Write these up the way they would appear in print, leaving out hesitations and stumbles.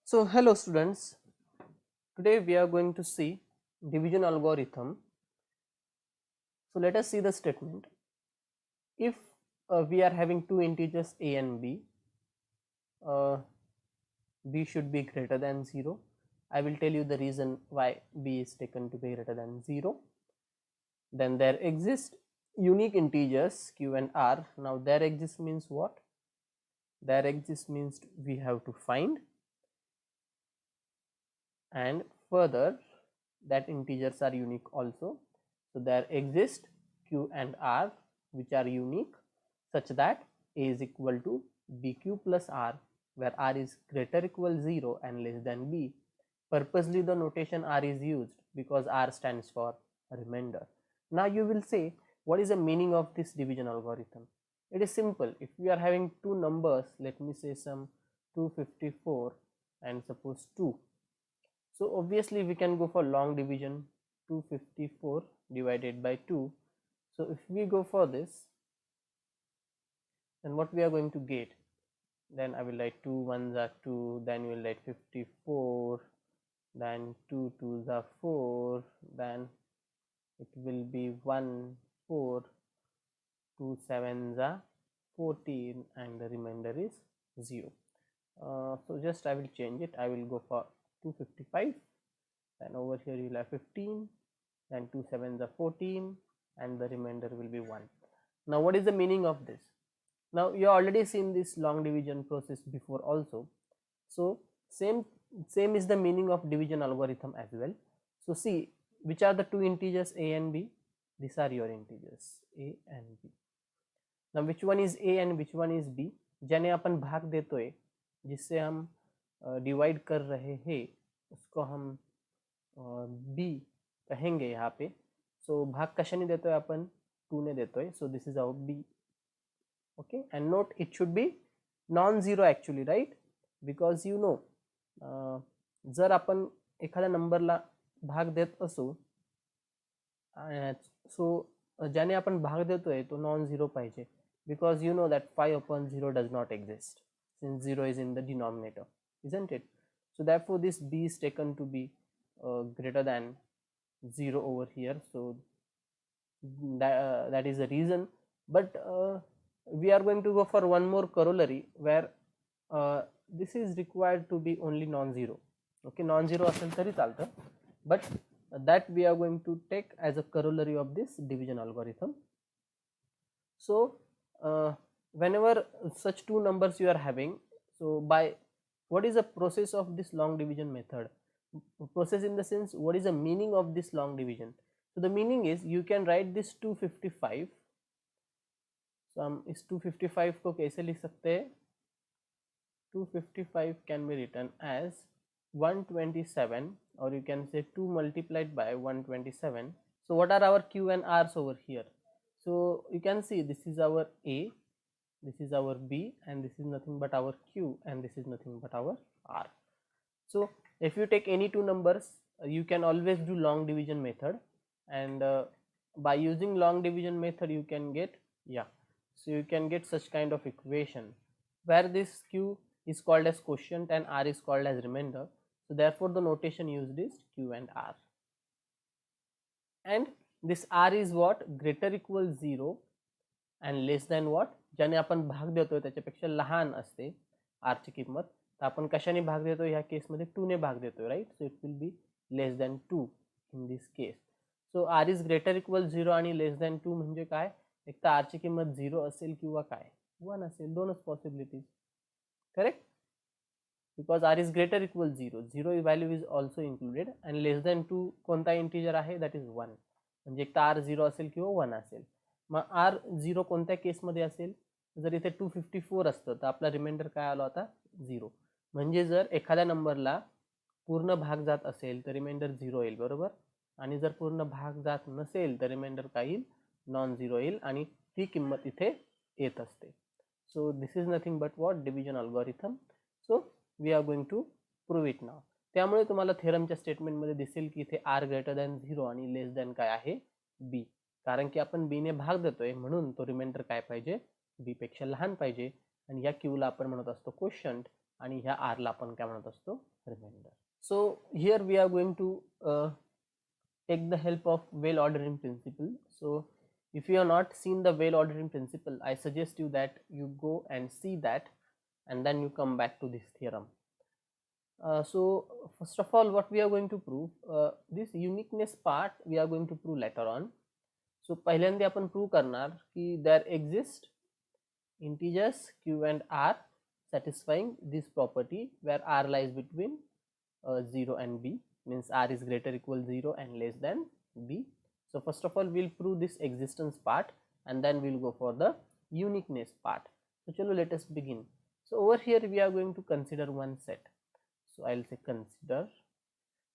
So hello students, today we are going to see division algorithm. So let us see the statement. If we are having two integers a and b, uh, b should be greater than 0. I will tell you the reason why b is taken to be greater than 0. Then there exist unique integers q and r. Now there exists means what? There exists means we have to find, and further that integers are unique also. So there exist q and r which are unique such that a is equal to bq plus r, where r is greater equal 0 and less than b. Purposely the notation r is used because r stands for remainder. Now you will say, what is the meaning of this division algorithm? It is simple. If we are having two numbers, let me say some 254 and suppose 2. So obviously we can go for long division, 254 divided by 2. So if we go for this, then what we are going to get? Then I will write 2 1s are 2, then you will write 54, then 2 2s are 4, then it will be 1 4, 2 7s are 14, and the remainder is 0. So just I will change it. I will go for 255, then over here you will have 15, then 2 7s are 14, and the remainder will be 1. Now what is the meaning of this? Now you already seen this long division process before also. So same is the meaning of division algorithm as well. So see, which are the two integers a and b? These are your integers a and b. Now which one is a and which one is b? जाने अपन भाग देतोय, जिससे हम divide कर रहे हैं, उसको हम b कहेंगे यहाँ पे. सो भाग कशाने देतोय आपण? 2 ने देतोय. So this is our b. Okay, and note it should be non-zero actually, right? Because you know, जर आपण एखाद्या नंबरला भाग देत असू, सो ज्याने आपण भाग देतोय तो नॉन झिरो पाहिजे, because you know that 5/0 does not exist since 0 is in the denominator, isn't it? So therefore this b is taken to be greater than 0 over here. So that is the reason. But we are going to go for one more corollary where this is required to be only non-zero. Okay, non-zero असेल तरी चालतं, but that we are going to take as a corollary of this division algorithm. So whenever such two numbers you are having, so by what is the process of this long division method? Process in the sense, what is the meaning of this long division? So the meaning is, you can write this 255. So हम इस 255 को कैसे लिख सकते हैं? 255 can be written as 127, or you can say 2 multiplied by 127. So what are our q and r's over here? So you can see this is our a, this is our b, and this is nothing but our q, and this is nothing but our r. So if you take any two numbers, you can always do long division method, and by using long division method you can get, so you can get such kind of equation where this q is called as quotient and r is called as remainder. So therefore the notation used is q and r, and this r is what? Greater equal 0 and less than what? ज्याने आपण भाग देतोय त्याच्यापेक्षा लहान असते r ची किंमत. तर आपण कशाने भाग देतोय ह्या केसमध्ये? 2 ने भाग देतोय, right? So it will be less than 2 in this case. So r is greater equal 0 आणि लेस दॅन 2 म्हणजे काय? एक तर r ची किंमत 0 असेल किंवा काय 1 असेल, दोनच possibilities. Correct? Because r is greater equal 0, 0 value is also included, आणि लेस दॅन 2 कोणता इंटिजर आहे? That is 1. म्हणजे एक तर r 0 असेल किंवा 1 असेल. मग r 0 कोणत्या केसमध्ये असेल? जर इथे 254 असतं तर आपला रिमाइंडर काय आला होता? 0. म्हणजे जर एखाद्या नंबरला पूर्ण भाग जात असेल तर रिमाइंडर 0 येईल, बरोबर? आणि जर पूर्ण भाग जात नसेल तर रिमाइंडर काय येईल? नॉन झिरो येईल, आणि ती किंमत इथे येत असते. So this is nothing but what? Division algorithm. So we are going to prove it now. त्यामुळे तुम्हाला थेरमच्या स्टेटमेंटमध्ये दिसेल की इथे r ग्रेटर दॅन 0 आणि लेस दॅन काय आहे? b. कारण की आपण b ने भाग देतोय म्हणून तो रिमाइंडर काय पाहिजे? b पेक्षा लहान पाहिजे. आणि या q ला आपण म्हणत असतो क्वोशंट, आणि ह्या r ला आपण काय म्हणत असतो? So here we are going to take the help of Weyl ordering principle. So if you have not seen the Weyl ordering principle, I suggest you that you go and see that and then you come back to this theorem. So first of all, what we are going to prove, this uniqueness part we are going to prove later on. So पहिल्यांदा आपण prove करणार की there exist integers q and r satisfying this property where r lies between 0 and b, means r is greater equal 0 and less than b. So first of all we'll prove this existence part and then we'll go for the uniqueness part. So chalo, let us begin. So over here we are going to consider one set. So I'll say consider.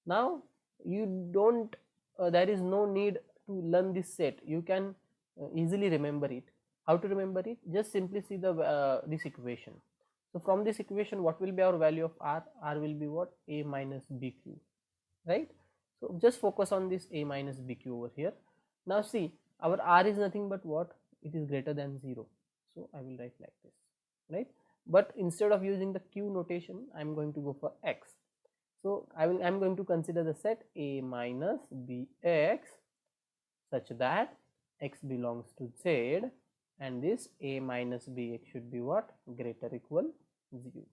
Now you don't there is no need to learn this set, you can easily remember it. How to remember it? Just simply see the this equation. So from this equation, what will be our value of r? R will be what? A minus bq, right? So just focus on this a minus bq over here. Now see, our r is nothing but what? It is greater than 0. So I will write like this, right? But instead of using the q notation, I am going to go for x. So I'm going to consider the set a minus bx such that x belongs to z and this a minus bx should be what? Greater equal 0.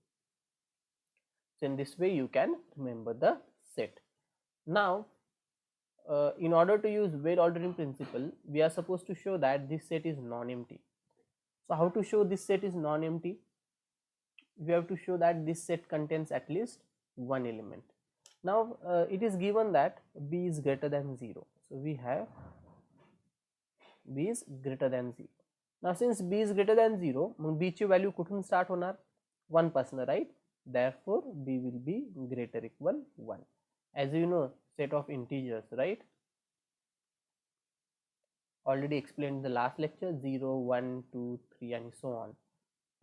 So in this way you can remember the set. Now in order to use Weyl ordering principle, we are supposed to show that this set is non-empty. So how to show this set is non-empty? We have to show that this set contains at least one element. Now it is given that b is greater than 0. So we have b is greater than 0. Now since b is greater than 0, b ची value कुठून start होणार? 1 पासन, right? Therefore b will be greater equal 1. As you know, set of integers, right? Already explained in the last lecture, 0, 1, 2, 3 and so on.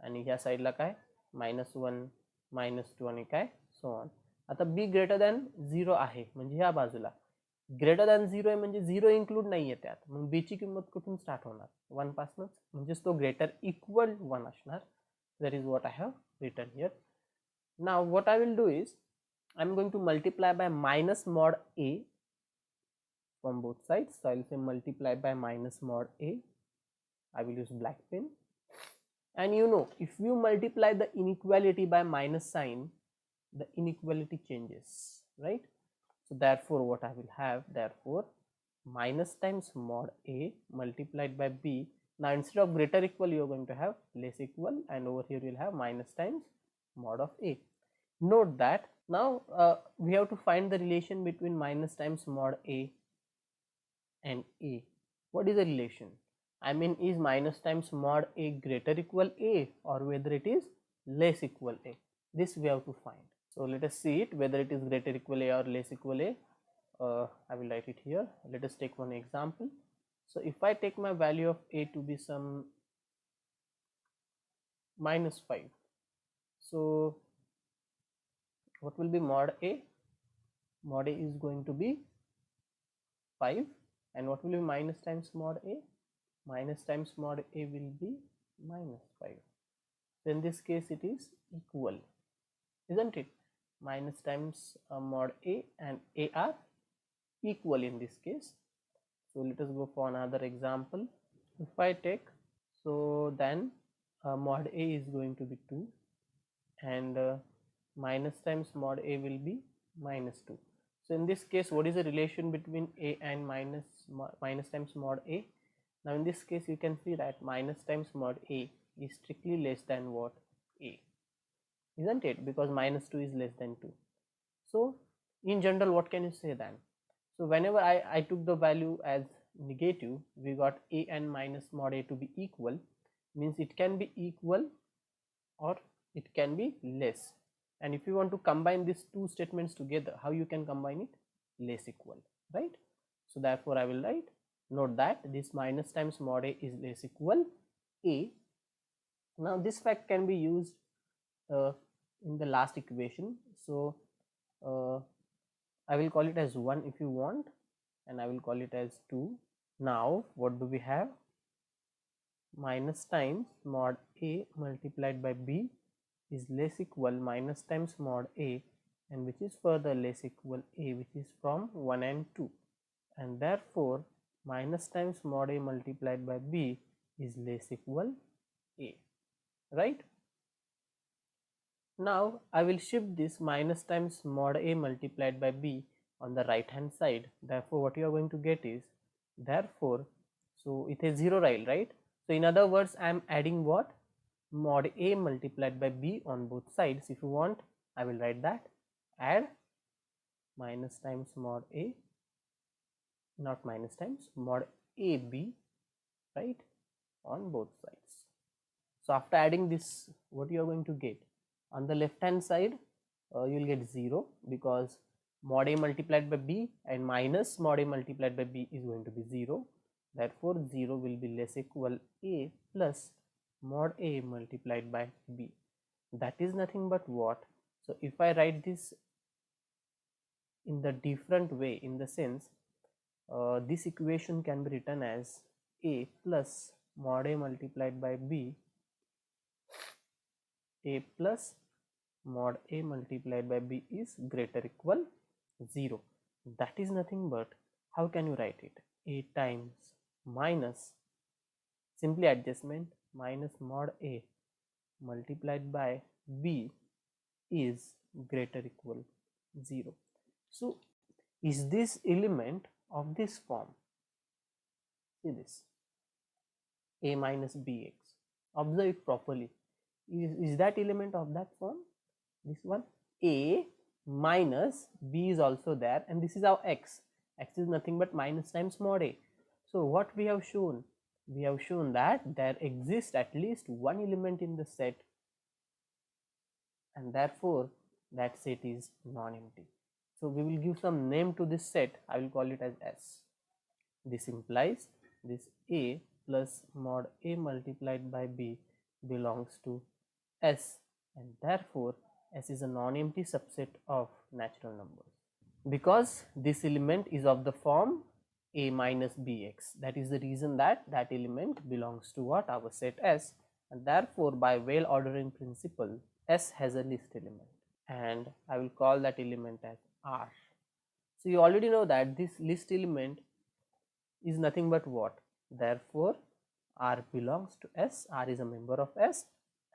आणि ह्या साईडला काय? -1, -2 आणि काय? so on. आता b greater than 0 आहे म्हणजे ह्या बाजूला ग्रेटर दॅन 0 आहे म्हणजे 0 इन्क्लूड नाही आहे त्यात, मग b ची किंमत कुठून स्टार्ट होणार? 1 पासूनच, म्हणजेच तो ग्रेटर इक्वल 1 असणार. That is what I have written here. Now what I will do is I am going to multiply by minus mod a from both sides. So I will say multiply by minus mod a. I will use black pen. And you know, if you multiply the inequality by minus sign, the inequality changes, right? So therefore what I will have, therefore minus times mod a multiplied by b. Now instead of greater equal you are going to have less equal, and over here you will have minus times mod of a. Note that now we have to find the relation between minus times mod a and a. What is the relation? I mean, is minus times mod a greater equal a, or whether it is less equal a? This we have to find. So let us see it, whether it is greater equal a or less equal a. I will write it here. Let us take one example. So if I take my value of a to be some -5, so what will be mod a? Mod a is going to be 5, and what will be minus times mod a? Minus times mod a will be -5. So in this case it is equal, isn't it? Minus times mod a and a are equal in this case. So let us go for another example. If I take, so then mod a is going to be 2, and minus times mod a will be -2. So in this case, what is the relation between a and minus times mod a? Now in this case you can see that minus times mod a is strictly less than what? A, isn't it? Because -2 is less than 2. So in general, what can you say then? So whenever I took the value as negative, we got a and minus mod a to be equal, means it can be equal or it can be less. And if you want to combine these two statements together, how you can combine it? Less equal, right? So therefore I will write, note that this minus times mod a is less equal a. Now this fact can be used in the last equation. So I will call it as 1 if you want, and I will call it as 2. Now what do we have? Minus times mod a multiplied by b is less equal minus times mod a and which is further less equal a, which is from 1 and 2, and therefore minus times mod a multiplied by b is less equal a, right? Now I will shift this minus times mod a multiplied by b on the right hand side. Therefore what you are going to get is, therefore, so it is 0 right? So in other words, I am adding what? Mod a multiplied by b on both sides. If you want, I will write that, add minus times mod a, not minus times, mod ab, right, on both sides. So after adding this, what you are going to get? On the left hand side, you will get 0, because mod a multiplied by b and minus mod a multiplied by b is going to be 0. Therefore 0 will be less equal a plus mod a multiplied by b. That is nothing but what? So if I write this in the different way, in the sense, this equation can be written as a plus mod a multiplied by b, a plus mod a multiplied by b is greater equal 0. That is nothing but, how can you write it? A times minus, simply adjustment, minus mod a multiplied by b is greater equal 0. So is this element of this form? See this, a minus bx, observe it properly. Is that element of that form? This one, a minus b is also there, and this is our x is nothing but minus times mod a. So what we have shown? We have shown that there exists at least one element in the set, and therefore that set is non-empty. So we will give some name to this set. I will call it as S. This implies this a plus mod a multiplied by b belongs to S, and therefore S is a non-empty subset of natural numbers, because this element is of the form a minus bx. That is the reason that that element belongs to what? Our set S, and therefore by well ordering principle S has a list element, and I will call that element as R. So you already know that this list element is nothing but what? Therefore R belongs to S, R is a member of S,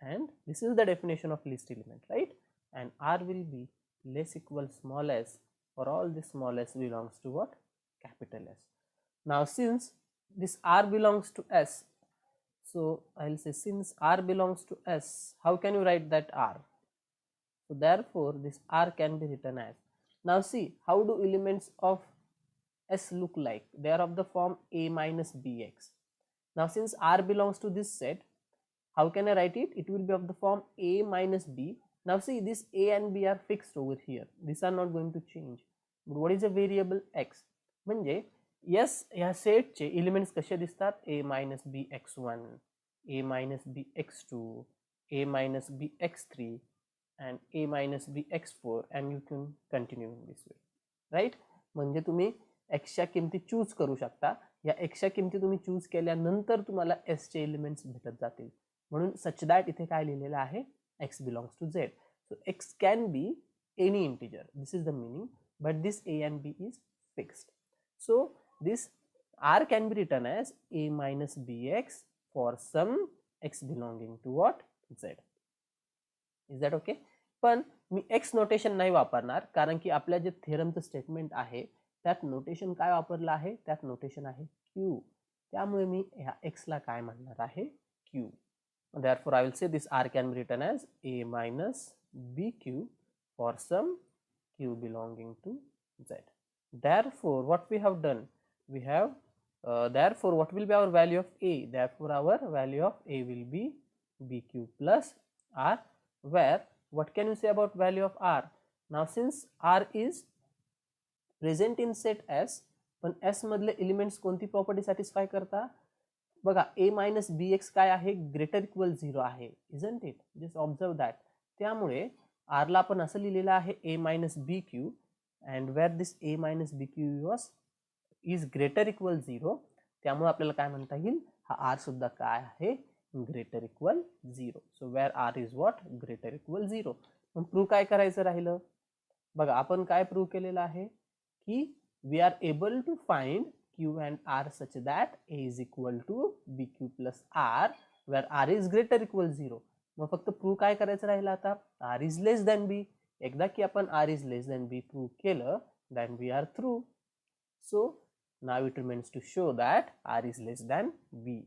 and this is the definition of list element, right? And R will be less equal small s for all the small s belongs to what? Capital S. Now since this R belongs to S, so I will say since R belongs to S, how can you write that R? So therefore this R can be written as, now see, how do elements of S look like? They are of the form a minus bx. Now since R belongs to this set, how can I write it? It will be of the form a minus b. Now see, this a and b are fixed over here, these are not going to change. But what is a variable x? म्हणजे yes, या सेटचे elements कसे दिसतात? a minus b x1, a minus b x2, a minus b x3 and a minus b x4, and you can continue in this way, right? म्हणजे तुम्ही x च्या किमती choose करू शकता. या x च्या किमती तुम्ही चूज केल्यानंतर तुम्हाला s चे एलिमेंट्स भेटत जातील. म्हणून सच दॅट इथे काय लिहिलेलं आहे? x belongs to z. So x can be any integer, this is the meaning, but this a and b is fixed. So this R can be written as a minus bx for some x belonging to what? Z. Is that okay? पण मी x notation नाही वापरणार, कारण की आपल्या जे थेरमचं statement आहे त्यात notation काय वापरलं आहे? त्यात नोटेशन आहे q. त्यामुळे मी ह्या x ला काय म्हणणार आहे? q. Therefore I will say this R can be written as a minus bq for some q belonging to z. Therefore what we have done? We have therefore what will be our value of a? Therefore our value of a will be bq plus r, where what can you say about value of r? Now since r is present in set S, पण S मधले elements कोणती property satisfy करता? बघा, a minus bx काय आहे? Greater equal 0 आहे, isn't it? Just observe that. त्यामुळे r ला आपण असं लिहिलेलं आहे a minus bq, and where this a minus bq is greater equal 0, त्यामुळे आपल्याला काय म्हणता येईल? हा r सुद्धा काय आहे? Greater equal 0. So wear r is what? Greater equal 0. Mug prove काय करायचं राहिलं? बघा आपण काय प्रूव्ह केलेलं आहे की we are able to find Q and R such that A is equal to BQ plus R where R is greater equal 0. मग फक्त प्रूव्ह काय करायचं राहिलं आता, R is less than B. एकदा की आपण R is less than B prove केलं, then we are through. So now it remains to show that R is less than B,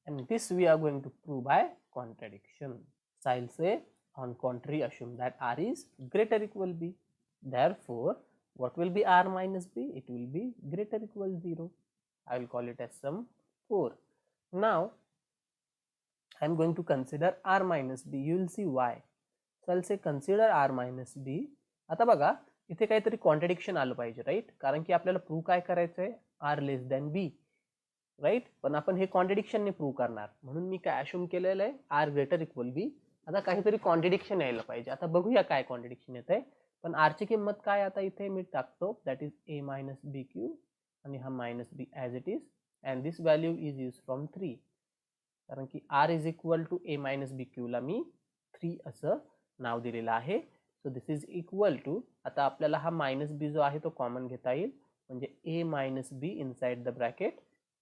and this we are going to prove by contradiction. So I'll say on contrary assume that R is greater equal B. Therefore, what will be R minus B? It will be greater equal 0. I will call it as sum 4. Now, I am going to consider R minus B. You will see why. So I'll say consider R minus B. आता बघा इथे काहीतरी contradiction आलं पाहिजे, right? कारण की आपल्याला prove काय करायचं आहे, R less than B, right? पण आपण हे कॉन्ट्रडिक्शनने प्रूव्ह करणार, म्हणून मी काय अश्युम केलेलं आहे, R ग्रेटर इक्वल B. आता काहीतरी कॉन्ट्रडिक्शन यायला पाहिजे. आता बघूया काय कॉन्ट्रडिक्शन येत आहे. पण R ची किंमत काय आता इथे मी टाकतो, that is A minus b q, आणि हा minus b as it is, and this value is use from 3. कारण की R is equal to A minus b क्यूला मी 3 असं नाव दिलेलं आहे. So this is equal to, आता आपल्याला हा मायनस बी जो आहे तो कॉमन घेता येईल, म्हणजे A minus be inside the bracket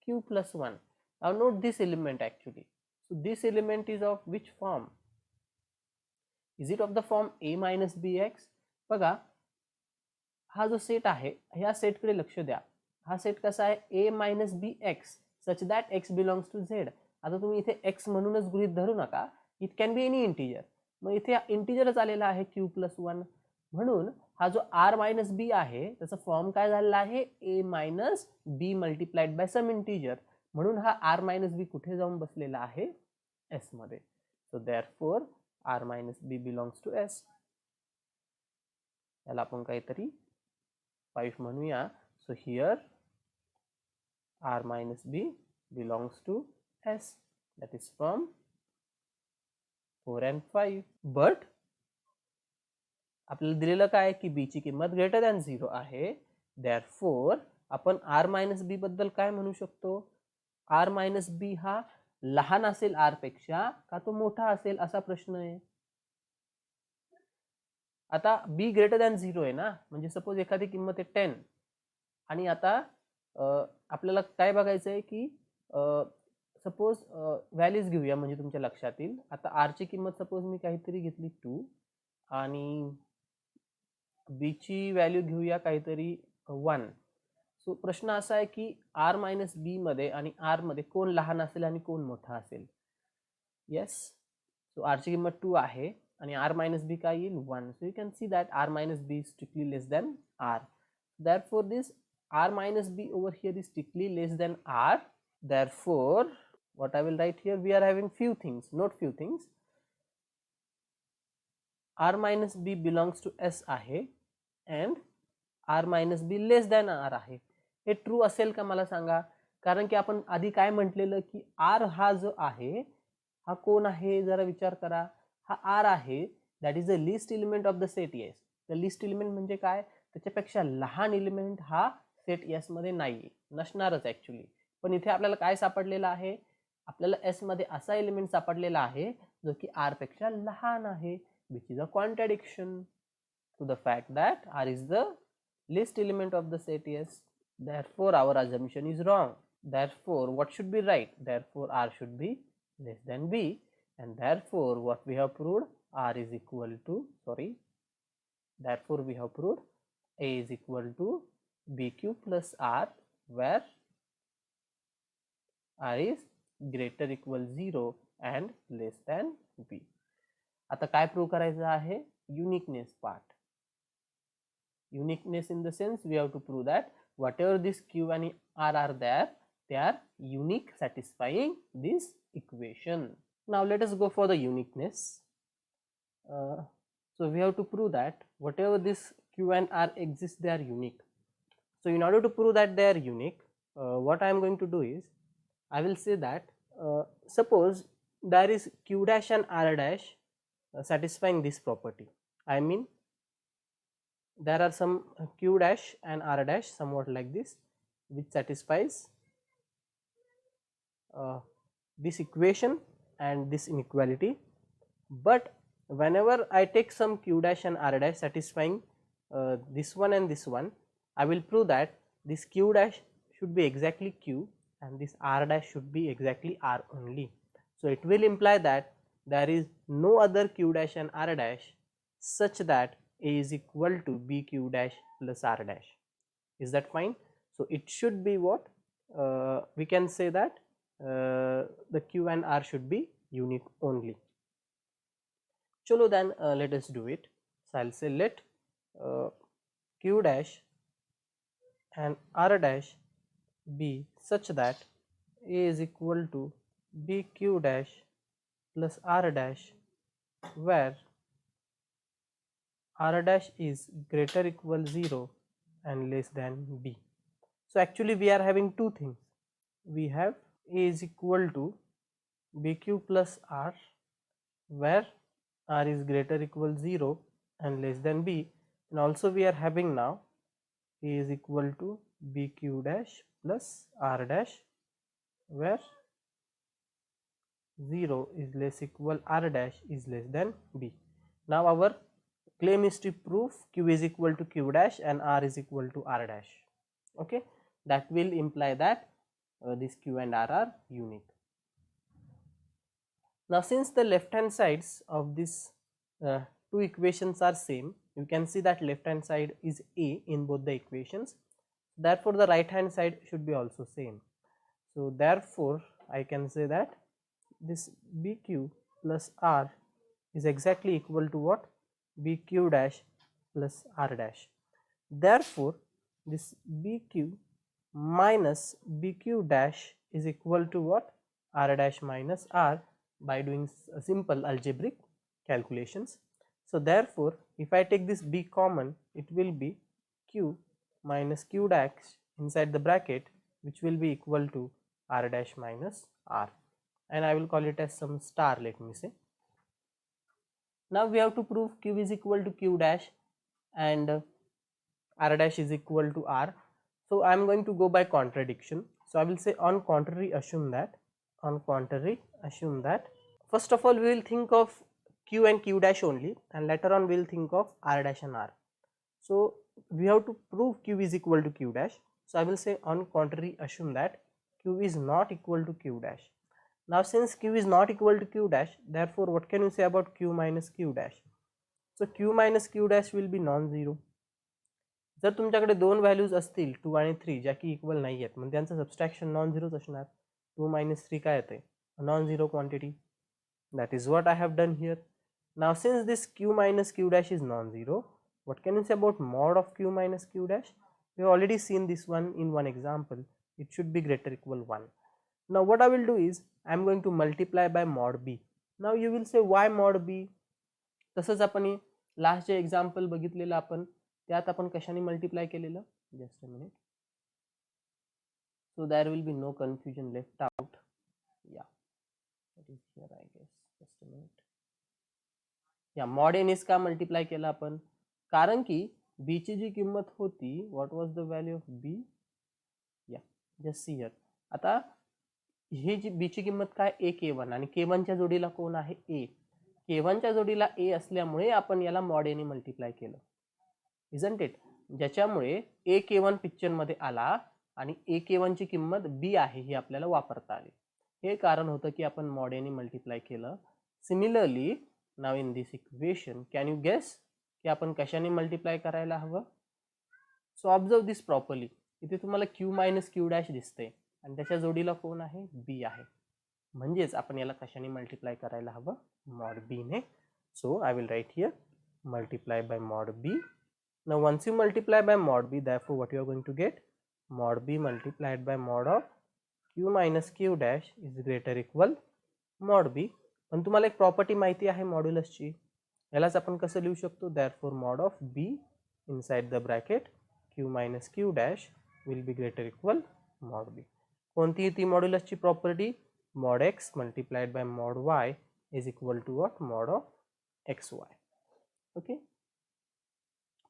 Q plus 1. Now note this element actually. So this element is of which form? Is it of the form A minus bx? बघा हा जो set आहे ह्या सेटकडे लक्ष द्या. हा सेट कसा आहे, A minus bx such that x belongs to z. आता तुम्ही इथे x म्हणूनच गृहीत धरू नका, it can be any integer. मग इथे इंटिजरच आलेला आहे Q plus 1, म्हणून हा जो R मायनस बी आहे त्याचा फॉर्म काय झालेला आहे, A minus b multiplied by some integer. म्हणून हा R मायनस बी कुठे जाऊन बसलेला आहे, S मध्ये. So therefore R minus b belongs to S. याला आपण काहीतरी 5 म्हणूया. So here R minus B belongs to S, that is from 4 and 5. But आपल्याला दिलेलं काय की B ची किंमत ग्रेटर दॅन 0 आहे. Therefore आपण R minus B बद्दल काय म्हणू शकतो, R minus B हा लहान असेल R पेक्षा का तो मोठा असेल असा प्रश्न आहे. आता B ग्रेटर दॅन 0 आहे ना, म्हणजे सपोज एखादी किंमत आहे 10, आणि आता आपल्याला काय बघायचं आहे की सपोज व्हॅल्यूज घेऊया म्हणजे तुमच्या लक्षात येईल. आता R ची किंमत सपोज मी काहीतरी घेतली 2, आणि B ची व्हॅल्यू घेऊया काहीतरी 1. सो प्रश्न असा आहे की R मायनस बी मध्ये आणि R मध्ये कोण लहान असेल आणि कोण मोठा असेल. येस, सो R ची किंमत 2 आहे आणि R मायनस बी काय येईल 1. So you can see that R minus b is strictly less than R. Therefore this R minus B over here is strictly less than R. Therefore what I will write here, we are having few things, not few things. R minus B belongs to S आहे and R minus B less than R आहे. हे true असेल का मला सांगा, कारण की आपण आधी काय म्हटलेलं की R हा जो आहे हा कोण आहे, जरा विचार करा. हा R आहे, that is the list element of the set S. The list element म्हणजे काय, त्याच्यापेक्षा लहान एलिमेंट हा सेट एस मध्ये नाही, नसणारच ॲक्च्युली. पण इथे आपल्याला काय सापडलेलं आहे, आपल्याला एस मध्ये असा एलिमेंट सापडलेला आहे जो की आर पेक्षा लहान आहे, which is a contradiction to the fact that R is the least element of the set S. Therefore our assumption is wrong. Therefore what should be right, therefore R should be less than B, and therefore what we have proved, R is equal to, therefore we have proved A is equal to BQ plus R, where R is greater equal 0 and less than B. आता काय prove करायचं आहे, uniqueness part. Uniqueness in the sense we have to prove that whatever this Q and R are there, they are unique, satisfying this equation. Now let us go for the uniqueness. So we have to prove that whatever this Q and R exist, they are unique. So in order to prove that they are unique, what I am going to do is I will say that suppose there is Q dash and R dash satisfying this property. I mean there are some Q dash and R dash somewhat like this, which satisfies this equation and this inequality. But whenever I take some Q dash and R dash satisfying this one and this one, I will prove that this q dash should be exactly q and this r dash should be exactly r only. So it will imply that there is no other q dash and r dash such that a is equal to bq dash plus r dash. Is that fine? So it should be what? We can say that the q and r should be unique only. Chalo then let us do it. So I'll say let q dash and r dash be such that a is equal to bq dash plus r dash, where r dash is greater equal 0 and less than b. So actually we are having two things. We have a is equal to bq plus r, where r is greater equal 0 and less than b, and also we are having now a is equal to bq dash plus r dash, where 0 is less equal r dash is less than b. Now our claim is to prove q is equal to q dash and r is equal to r dash. Okay, that will imply that this q and r are unique. Now since the left hand sides of these two equations are same, you can see that left hand side is a in both the equations, therefore the right hand side should be also same. So therefore I can say that this bq plus r is exactly equal to what? bq dash plus r dash. Therefore this bq minus bq dash is equal to what? R dash minus r, by doing simple algebraic calculations. So therefore if I take this b common, it will be q minus q dash inside the bracket, which will be equal to r dash minus r, and I will call it as some star, let me say. Now we have to prove q is equal to q dash and r dash is equal to r. So I am going to go by contradiction. So I will say on contrary assume that first of all we will think of q and q dash only, and later on we will think of r dash and r. So we have to prove q is equal to q dash. So I will say on contrary assume that q is not equal to q dash. Now since q is not equal to q dash, therefore what can you say about q minus q dash? So q minus q dash will be non-zero. जर तुमच्याकडे दोन values असतील 2 आणि 3 ज्या की equal नाही आहेत, म्हणजे त्यांचं सबस्ट्रॅक्शन नॉन झिरोच असणार. 2 minus 3 काय येते? Non zero quantity. That is what I have done here. Now since this q minus q dash is non-zero, what can you say about mod of q minus q dash? We have already seen this one in one example. It should be greater equal 1. Now what I will do is I am going to multiply by mod b. Now you will say why mod b? तसंच आपण last जे example बघितलेलं आपण त्यात आपण कशाने multiply केलेलं? Just a minute, so there will be no confusion left out. Yeah it is here I guess. Just a minute. या mod n's का मल्टिप्लाय केलं आपण? कारण की b ची जी किंमत होती, what was the value of b? Yeah just see here. आता ही जी b ची किंमत काय? a k1 आणि k1 च्या जोडीला कोण आहे? a. k1 च्या जोडीला a असल्यामुळे आपण याला मॉड a ने मल्टिप्लाय केलं. Isn't it? ज्याच्यामुळे a k1 पिक्चर मध्ये आला आणि a k1 ची किंमत b आहे ही आपल्याला वापरता आली. हे कारण होतं की आपण मॉड a ने मल्टिप्लाय केलं. Similarly now in this equation can you guess की आपण कशाने मल्टिप्लाय करायला हवं? So observe this properly. इथे तुम्हाला q मायनस q डॅश दिसते आणि त्याच्या जोडीला कोण आहे? b आहे. म्हणजेच आपण याला कशाने मल्टिप्लाय करायला हवं? मॉड b ने. So I will write here multiply by mod b. Now once you multiply by mod b, therefore what you are going to get? Mod b multiplied by mod of q minus q dash is greater equal mod b. पण तुम्हाला एक property माहिती आहे मॉड्युलसची, यालाच आपण कसं लिहू शकतो? therefore mod of b inside the bracket q minus q dash will be greater equal mod b. कोणती ती मॉड्युलसची property? mod x multiplied by mod y is equal to what? mod of xy. Okay.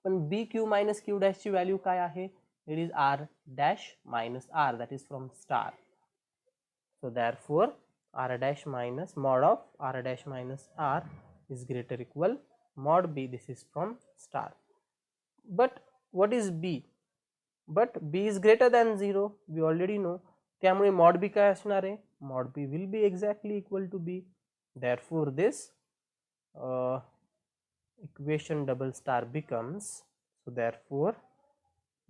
पण b q minus q dash ची value काय आहे? It is r dash minus r, that is from star. So therefore r dash minus mod of r dash minus r is greater equal mod b, this is from star. but what is b? but b is greater than 0, we already know. त्यामुळे mod b काय असणार आहे? mod b will be exactly equal to b. Therefore this equation double star becomes, so therefore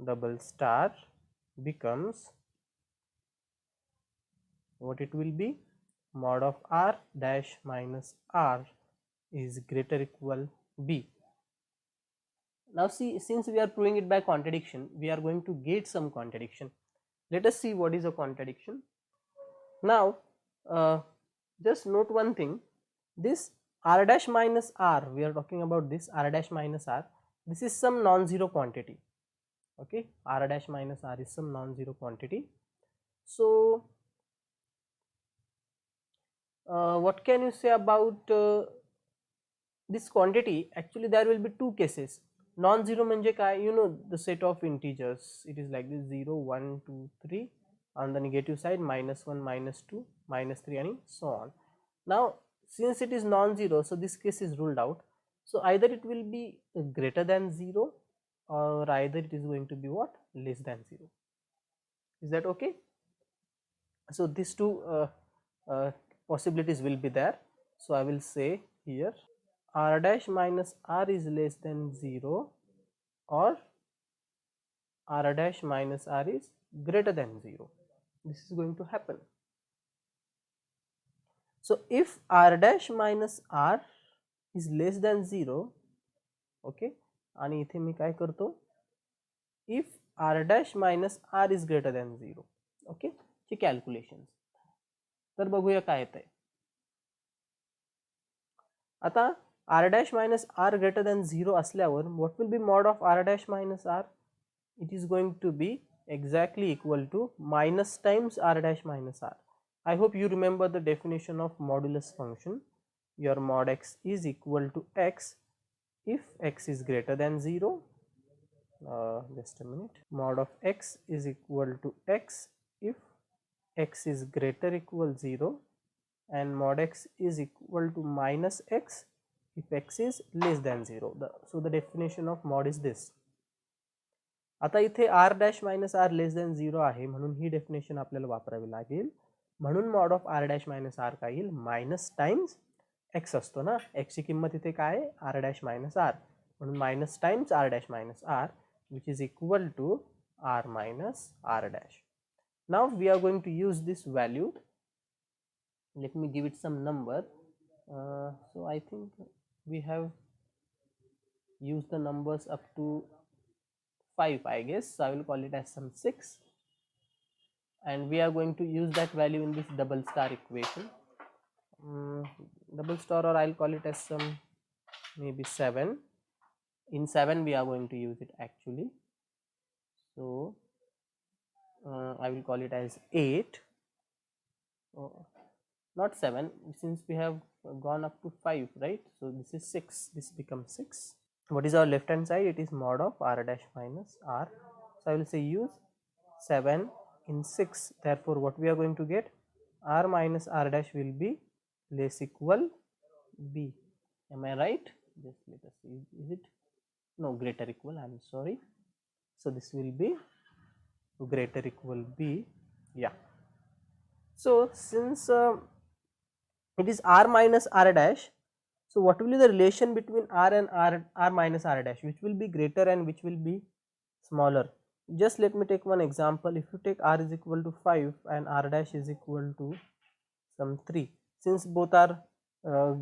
double star becomes, what it will be? Mod of r dash minus r is greater equal b. Now see, since we are proving it by contradiction, we are going to get some contradiction. Let us see what is a contradiction. Now just note one thing, this r dash minus r, we are talking about this r dash minus r, this is some non-zero quantity. Okay, r dash minus r is some non-zero quantity. So what can you say about this quantity? Actually there will be two cases. Non-zero म्हणजे काय? You know the set of integers, it is like this 0 1 2 3, on the negative side -1 -2 -3 and so on. Now since it is non-zero, so this case is ruled out. So either it will be greater than 0 or either it is going to be what? Less than 0. Is that okay? So these two possibilities will be there. So I will say here r dash minus r is less than 0 or r dash minus r is greater than 0. This is going to happen. So if r dash minus r is less than 0, okay, आणि इथे मी काय करतो, if r dash minus r is greater than 0, okay, ची calculations. तर बघूया काय येतंय. आता r dash minus r greater than 0 असल्यावर what will be mod of r dash minus r? It is going to be exactly equal to minus times r dash minus r. I hope you remember the definition of modulus function. Your mod x is equal to x if x is greater than 0. Just a minute. Mod of x is equal to x if x is greater equal 0, and mod x is equal to minus x if x is less than 0. So the definition of mod is this. आता इथे r dash minus r less than 0 आहे म्हणून ही definition आपल्याला वापरावी लागेल. म्हणून mod of r dash minus r काय येईल? मायनस टाइम्स x असतो ना, x ची किंमत इथे काय आहे? r dash minus r, म्हणून minus times r dash minus r which is equal to r minus r dash. Now we are going to use this value. Let me give it some number. So I think we have used the numbers up to 5, I guess. So I will call it as some 6, and we are going to use that value in this double star equation. Double star, or I'll call it as some maybe 7. In 7 we are going to use it actually. So I will call it as 8. Not 7, since we have gone up to 5, right? So this is 6, this becomes 6. What is our left hand side? It is mod of r dash minus r. So I will say use 7 in 6. Therefore what we are going to get? R minus r dash will be less equal b. Am I right? Just let us see. Is it? No, greater equal, I am sorry. So this will be greater equal b. Yeah. So since it is r minus r dash, so what will be the relation between r and r minus r dash? Which will be greater and which will be smaller? Just let me take one example. If you take r is equal to 5 and r dash is equal to some 3, since both are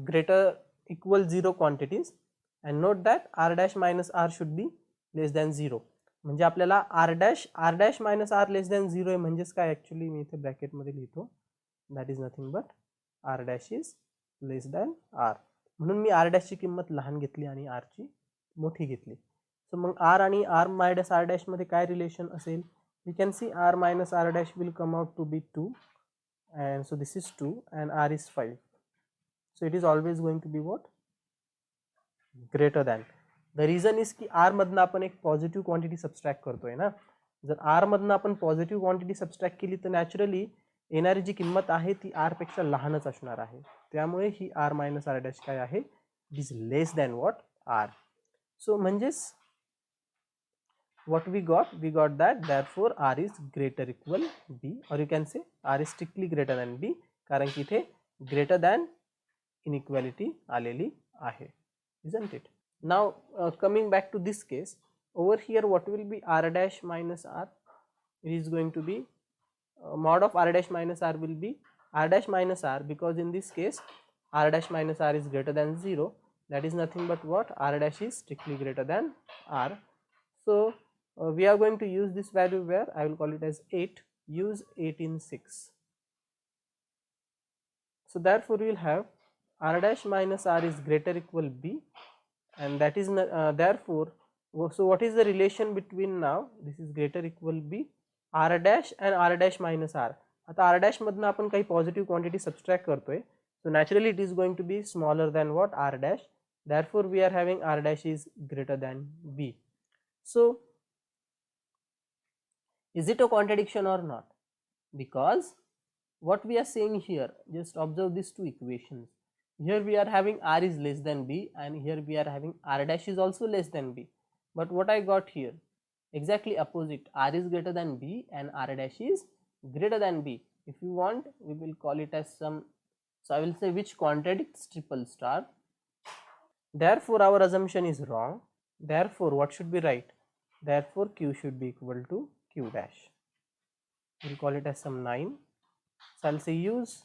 greater equal 0 quantities, and note that r dash minus r should be less than 0. म्हणजे आपल्याला r dash minus r less than 0 आहे, म्हणजेच काय? Actually मी इथे ब्रॅकेटमध्ये लिहितो, that is nothing but r dash is less than r. म्हणून मी r dash ची किंमत लहान घेतली आणि r ची मोठी घेतली. सो मग r आणि r minus r dash मध्ये काय रिलेशन असेल? You can see r minus r dash will come out to be 2, and so this is 2 and r is 5. So it is always going to be what? Greater than. The reason is की r मधनं आपण एक positive quantity subtract करतोय ना. जर r मधनं आपण positive quantity subtract केली तर नॅचरली येणारी जी किंमत आहे ती r पेक्षा लहानच असणार आहे. त्यामुळे ही r मायनस r डॅश काय आहे? It is less than what r. सो म्हणजेच what we got that therefore r is greater equal b, or you can say r is strictly greater than b, कारण की इथे greater than inequality आलेली आहे, isn't it? Now coming back to this case, over here what will be r dash minus r? It is going to be mod of r dash minus r will be r dash minus r, because in this case r dash minus r is greater than 0, that is nothing but what, r dash is strictly greater than r. So we are going to use this value where I will call it as 8, use 8 in 6. So therefore we will have r dash minus r is greater equal b, and that is therefore, so what is the relation between now, this is greater equal b, r dash and r dash minus r. आता r dash मधनं आपण काही positive quantity subtract करतोय, so naturally it is going to be smaller than what, r dash, therefore we are having r dash is greater than b. So is it a contradiction or not? Because what we are saying here, just observe these two equations. Here we are having r is less than b, and here we are having r dash is also less than b. But what I got here, exactly opposite, r is greater than b and r dash is greater than b. If you want, we will call it as some, so I will say which contradicts triple star. Therefore our assumption is wrong. Therefore what should be right? Therefore q should be equal to q dash. We will call it as some 9. So I'll say use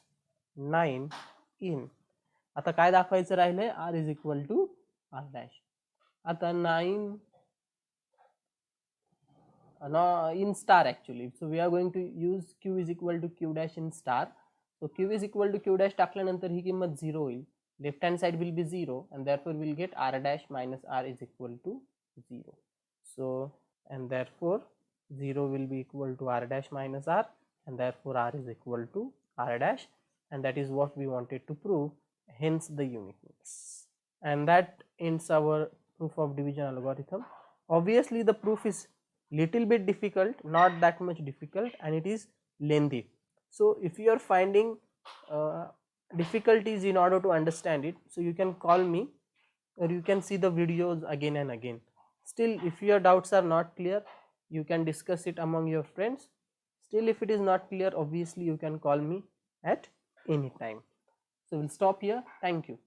9 in. आता काय दाखवायचं राहिलंय, r is equal to r dash. आता 9 in star actually, so we are going to use q is equal to q dash in star. So q is equal to q dash टाकल्यानंतर ही किंमत 0 होईल, left hand side will be 0, and therefore we will get r dash minus r is equal to 0. So and therefore 0 will be equal to r dash minus r, and therefore r is equal to r dash, and that is what we wanted to prove, hence the uniqueness. And that ends our proof of division algorithm. Obviously the proof is little bit difficult, not that much difficult, and it is lengthy. So if you are finding difficulties in order to understand it, so you can call me or you can see the videos again and again. Still, if your doubts are not clear, you can discuss it among your friends. Still, if it is not clear, obviously you can call me at any time. So we'll stop here. Thank you.